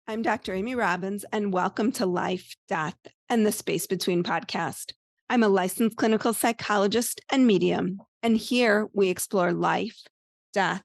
I'm Dr. Amy Robbins, and welcome to Life, Death, and the Space Between podcast. I'm a licensed clinical psychologist and medium, and here we explore life, death,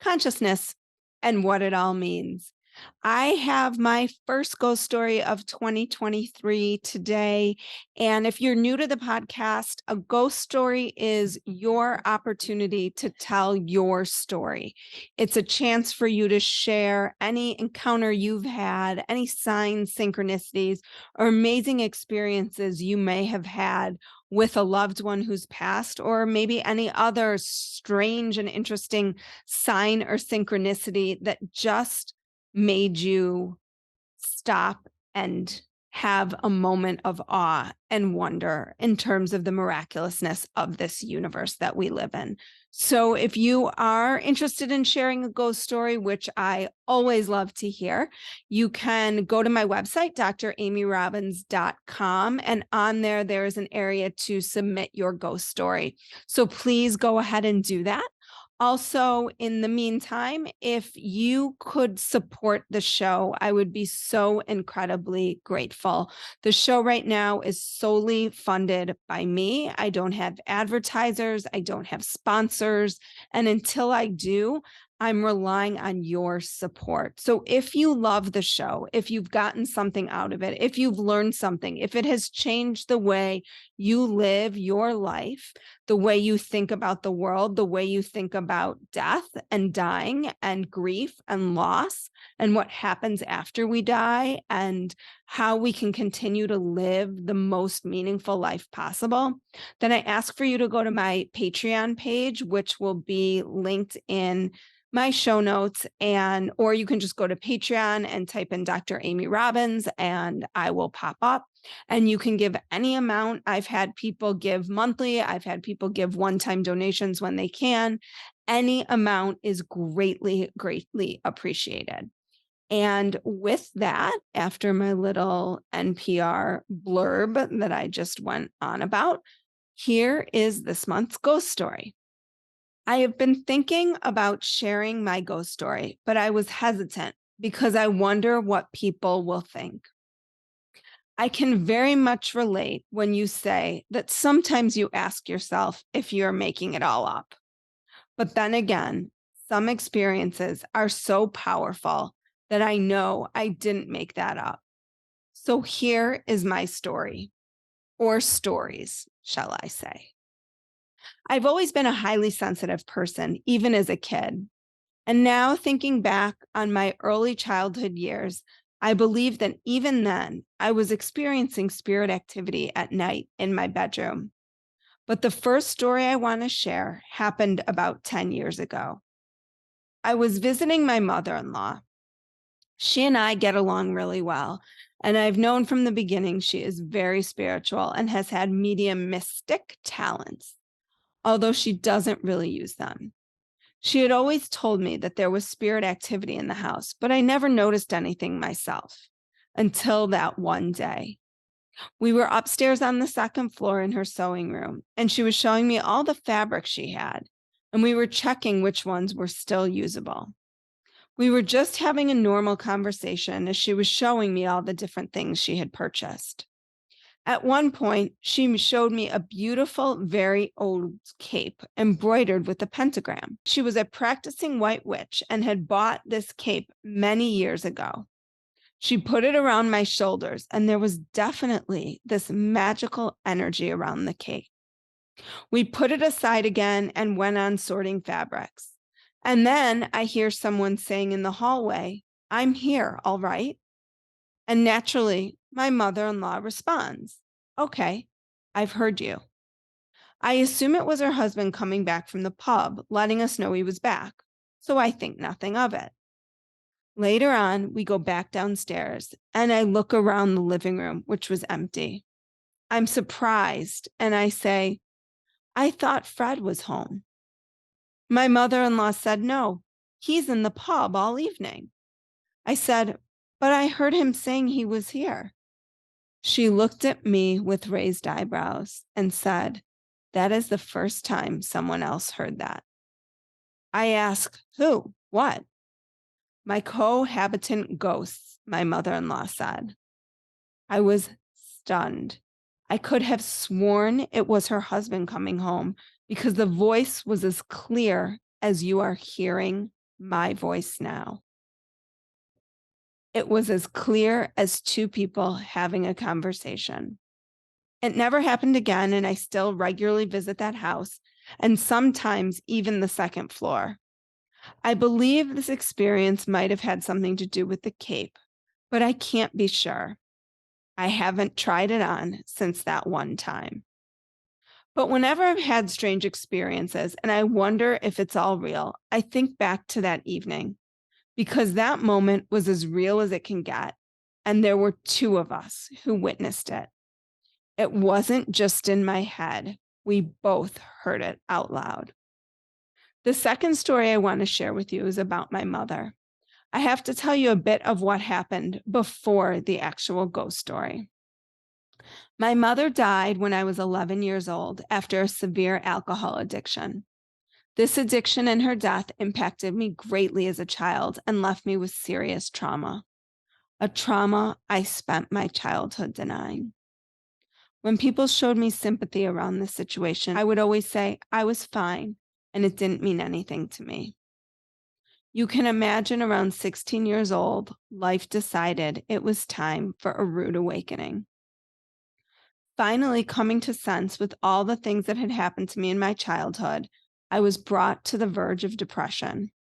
consciousness, and what it all means. I have my first ghost story of 2023 today. And if you're new to the podcast, a ghost story is your opportunity to tell your story. It's a chance for you to share any encounter you've had, any signs, synchronicities, or amazing experiences you may have had with a loved one who's passed, or maybe any other strange and interesting sign or synchronicity that just made you stop and have a moment of awe and wonder in terms of the miraculousness of this universe that we live in. So if you are interested in sharing a ghost story, which I always love to hear, you can go to my website, dramyrobbins.com, and on there is an area to submit your ghost story. So please go ahead and do that. Also, in the meantime, if you could support the show, I would be so incredibly grateful. The show right now is solely funded by me. I don't have advertisers, I don't have sponsors. And until I do, I'm relying on your support. So if you love the show, if you've gotten something out of it, if you've learned something, if it has changed the way you live your life, the way you think about the world, the way you think about death and dying and grief and loss and what happens after we die and how we can continue to live the most meaningful life possible, then I ask for you to go to my Patreon page, which will be linked in my show notes, or you can just go to Patreon and type in Dr. Amy Robbins and I will pop up. And you can give any amount. I've had people give monthly. I've had people give one-time donations when they can. Any amount is greatly, greatly appreciated. And with that, after my little NPR blurb that I just went on about, here is this month's ghost story. I have been thinking about sharing my ghost story, but I was hesitant because I wonder what people will think. I can very much relate when you say that sometimes you ask yourself if you're making it all up. But then again, some experiences are so powerful that I know I didn't make that up. So here is my story, or stories, shall I say. I've always been a highly sensitive person, even as a kid. And now thinking back on my early childhood years, I believe that even then I was experiencing spirit activity at night in my bedroom. But the first story I want to share happened about 10 years ago. I was visiting my mother-in-law. She and I get along really well, and I've known from the beginning she is very spiritual and has had medium mystic talents, although she doesn't really use them. She had always told me that there was spirit activity in the house, but I never noticed anything myself until that one day. We were upstairs on the second floor in her sewing room, and she was showing me all the fabrics she had, and we were checking which ones were still usable. We were just having a normal conversation as she was showing me all the different things she had purchased. At one point, she showed me a beautiful, very old cape embroidered with a pentagram. She was a practicing white witch and had bought this cape many years ago. She put it around my shoulders, and there was definitely this magical energy around the cape. We put it aside again and went on sorting fabrics. And then I hear someone saying in the hallway, "I'm here, all right?" And naturally, my mother-in-law responds, "Okay, I've heard you." I assume it was her husband coming back from the pub, letting us know he was back, so I think nothing of it. Later on, we go back downstairs, and I look around the living room, which was empty. I'm surprised, and I say, "I thought Fred was home." My mother-in-law said, "No, he's in the pub all evening." I said, "But I heard him saying he was here." She looked at me with raised eyebrows and said, "That is the first time someone else heard that." I asked, "Who? What?" My cohabitant ghosts, my mother-in-law said. I was stunned. I could have sworn it was her husband coming home because the voice was as clear as you are hearing my voice now. It was as clear as two people having a conversation. It never happened again, and I still regularly visit that house, and sometimes even the second floor. I believe this experience might have had something to do with the cape, but I can't be sure. I haven't tried it on since that one time. But whenever I've had strange experiences and I wonder if it's all real, I think back to that evening because that moment was as real as it can get. And there were two of us who witnessed it. It wasn't just in my head. We both heard it out loud. The second story I want to share with you is about my mother. I have to tell you a bit of what happened before the actual ghost story. My mother died when I was 11 years old after a severe alcohol addiction. This addiction and her death impacted me greatly as a child and left me with serious trauma, a trauma I spent my childhood denying. When people showed me sympathy around this situation, I would always say I was fine and it didn't mean anything to me. You can imagine around 16 years old, life decided it was time for a rude awakening. Finally, coming to sense with all the things that had happened to me in my childhood, I was brought to the verge of depression.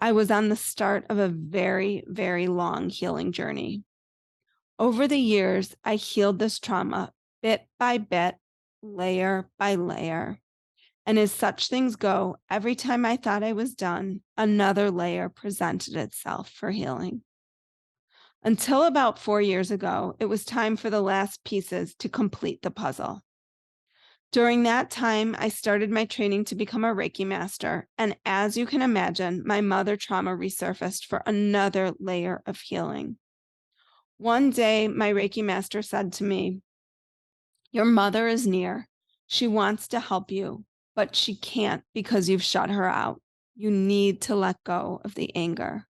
I was on the start of a very, very long healing journey. Over the years, I healed this trauma bit by bit, layer by layer. And as such things go, every time I thought I was done, another layer presented itself for healing. Until about 4 years ago, it was time for the last pieces to complete the puzzle. During that time, I started my training to become a Reiki master. And as you can imagine, my mother trauma resurfaced for another layer of healing. One day, my Reiki master said to me, "Your mother is near. She wants to help you, but she can't because you've shut her out. You need to let go of the anger."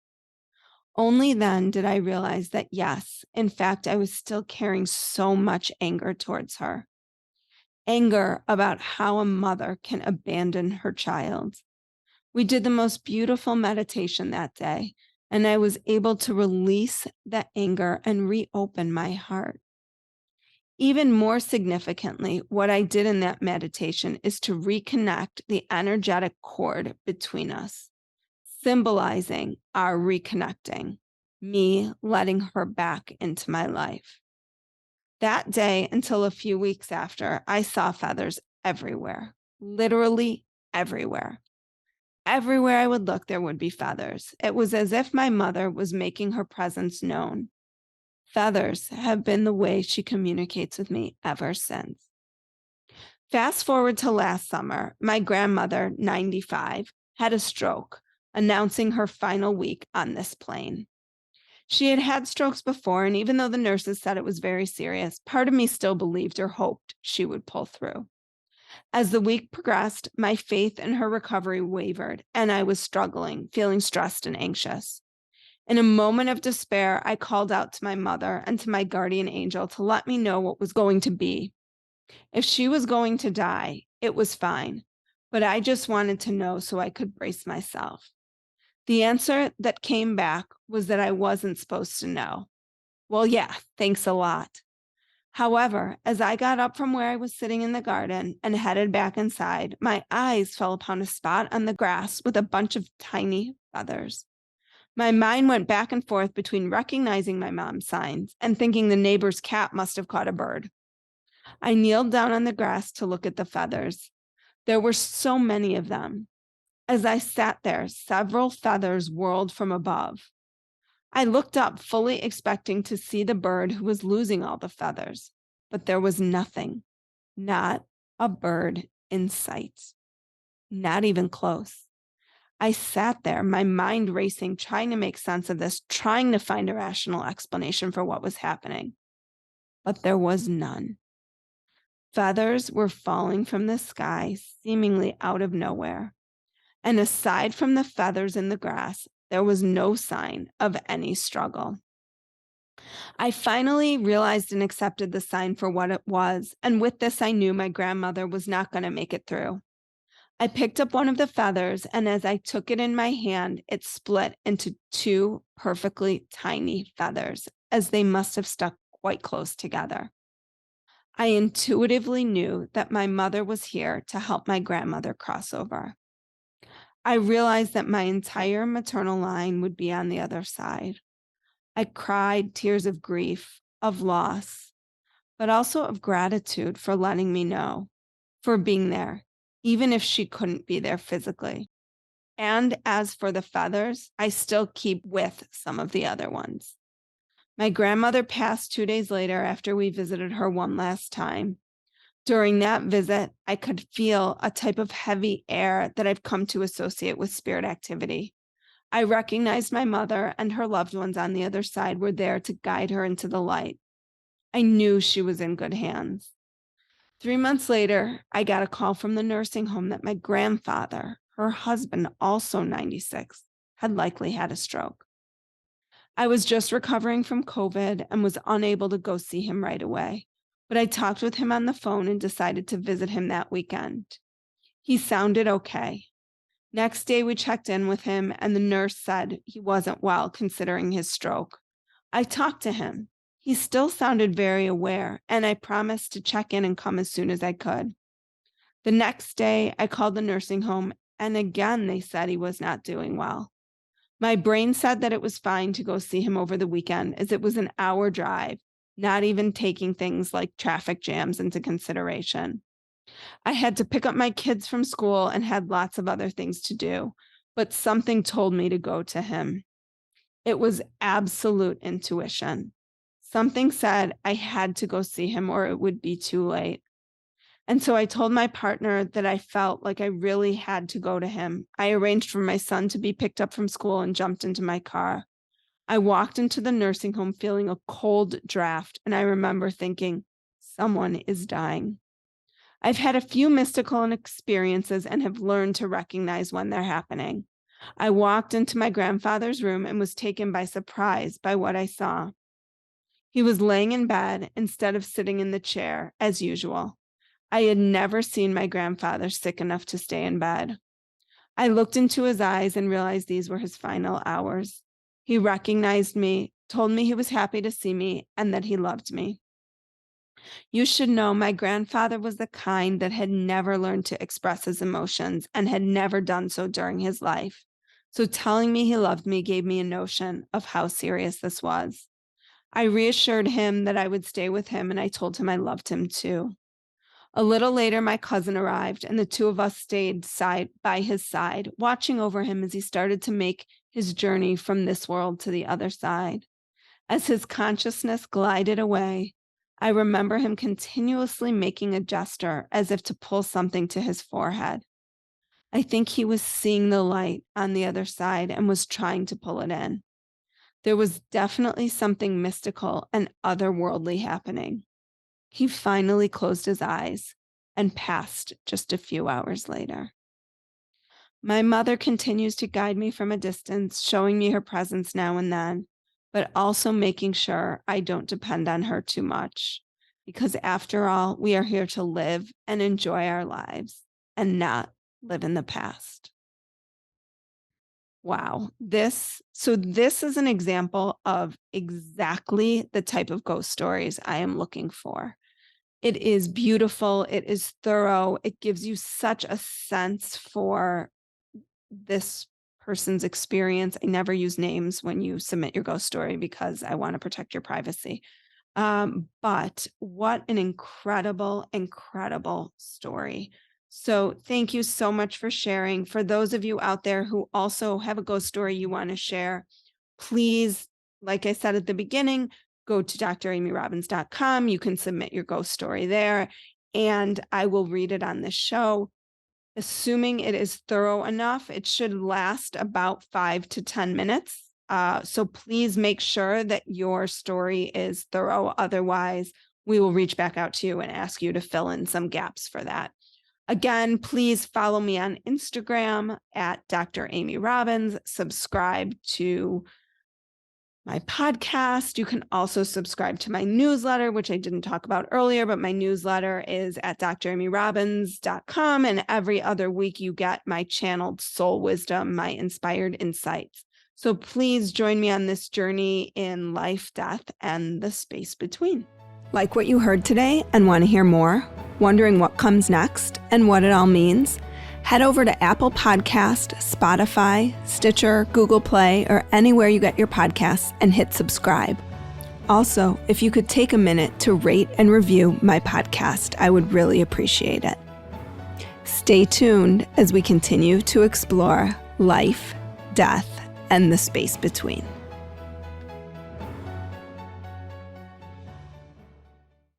Only then did I realize that, yes, in fact, I was still carrying so much anger towards her. Anger about how a mother can abandon her child. We did the most beautiful meditation that day, and I was able to release the anger and reopen my heart. Even more significantly, what I did in that meditation is to reconnect the energetic cord between us, symbolizing our reconnecting, me letting her back into my life. That day, until a few weeks after, I saw feathers everywhere, literally everywhere. Everywhere I would look, there would be feathers. It was as if my mother was making her presence known. Feathers have been the way she communicates with me ever since. Fast forward to last summer, my grandmother, 95, had a stroke, announcing her final week on this plane. She had had strokes before, and even though the nurses said it was very serious, part of me still believed or hoped she would pull through. As the week progressed, my faith in her recovery wavered, and I was struggling, feeling stressed and anxious. In a moment of despair, I called out to my mother and to my guardian angel to let me know what was going to be. If she was going to die, it was fine, but I just wanted to know so I could brace myself. The answer that came back was that I wasn't supposed to know. Well, yeah, thanks a lot. However, as I got up from where I was sitting in the garden and headed back inside, my eyes fell upon a spot on the grass with a bunch of tiny feathers. My mind went back and forth between recognizing my mom's signs and thinking the neighbor's cat must have caught a bird. I kneeled down on the grass to look at the feathers. There were so many of them. As I sat there, several feathers whirled from above. I looked up, fully expecting to see the bird who was losing all the feathers, but there was nothing, not a bird in sight, not even close. I sat there, my mind racing, trying to make sense of this, trying to find a rational explanation for what was happening. But there was none. Feathers were falling from the sky, seemingly out of nowhere. And aside from the feathers in the grass, there was no sign of any struggle. I finally realized and accepted the sign for what it was, and with this, I knew my grandmother was not going to make it through. I picked up one of the feathers, and as I took it in my hand, it split into two perfectly tiny feathers, as they must have stuck quite close together. I intuitively knew that my mother was here to help my grandmother cross over. I realized that my entire maternal line would be on the other side. I cried tears of grief, of loss, but also of gratitude for letting me know, for being there, even if she couldn't be there physically. And as for the feathers, I still keep with some of the other ones. My grandmother passed 2 days later after we visited her one last time. During that visit, I could feel a type of heavy air that I've come to associate with spirit activity. I recognized my mother and her loved ones on the other side were there to guide her into the light. I knew she was in good hands. 3 months later, I got a call from the nursing home that my grandfather, her husband, also 96, had likely had a stroke. I was just recovering from COVID and was unable to go see him right away, but I talked with him on the phone and decided to visit him that weekend. He sounded okay. Next day, we checked in with him, and the nurse said he wasn't well considering his stroke. I talked to him. He still sounded very aware, and I promised to check in and come as soon as I could. The next day, I called the nursing home, and again, they said he was not doing well. My brain said that it was fine to go see him over the weekend, as it was an hour drive, not even taking things like traffic jams into consideration. I had to pick up my kids from school and had lots of other things to do, but something told me to go to him. It was absolute intuition. Something said I had to go see him or it would be too late. And so I told my partner that I felt like I really had to go to him. I arranged for my son to be picked up from school and jumped into my car. I walked into the nursing home feeling a cold draft, and I remember thinking, someone is dying. I've had a few mystical experiences and have learned to recognize when they're happening. I walked into my grandfather's room and was taken by surprise by what I saw. He was laying in bed instead of sitting in the chair, as usual. I had never seen my grandfather sick enough to stay in bed. I looked into his eyes and realized these were his final hours. He recognized me, told me he was happy to see me, and that he loved me. You should know my grandfather was the kind that had never learned to express his emotions and had never done so during his life. So telling me he loved me gave me a notion of how serious this was. I reassured him that I would stay with him, and I told him I loved him too. A little later, my cousin arrived, and the two of us stayed side by his side, watching over him as he started to make his journey from this world to the other side. As his consciousness glided away, I remember him continuously making a gesture as if to pull something to his forehead. I think he was seeing the light on the other side and was trying to pull it in. There was definitely something mystical and otherworldly happening. He finally closed his eyes and passed just a few hours later. My mother continues to guide me from a distance, showing me her presence now and then, but also making sure I don't depend on her too much. Because after all, we are here to live and enjoy our lives and not live in the past. Wow. This is an example of exactly the type of ghost stories I am looking for. It is beautiful. It is thorough. It gives you such a sense for this person's experience. I never use names when you submit your ghost story because I want to protect your privacy. But what an incredible, incredible story. So thank you so much for sharing. For those of you out there who also have a ghost story you want to share, please, like I said at the beginning, go to dramyrobbins.com. You can submit your ghost story there, and I will read it on the show. Assuming it is thorough enough, it should last about 5 to 10 minutes. So please make sure that your story is thorough. Otherwise, we will reach back out to you and ask you to fill in some gaps for that. Again, please follow me on Instagram at Dr. Amy Robbins. Subscribe to my podcast. You can also subscribe to my newsletter, which I didn't talk about earlier, but my newsletter is at dramyrobbins.com. And every other week you get my channeled soul wisdom, my inspired insights. So please join me on this journey in life, death, and the space between. Like what you heard today and want to hear more? Wondering what comes next and what it all means? Head over to Apple Podcast, Spotify, Stitcher, Google Play, or anywhere you get your podcasts and hit subscribe. Also, if you could take a minute to rate and review my podcast, I would really appreciate it. Stay tuned as we continue to explore life, death, and the space between.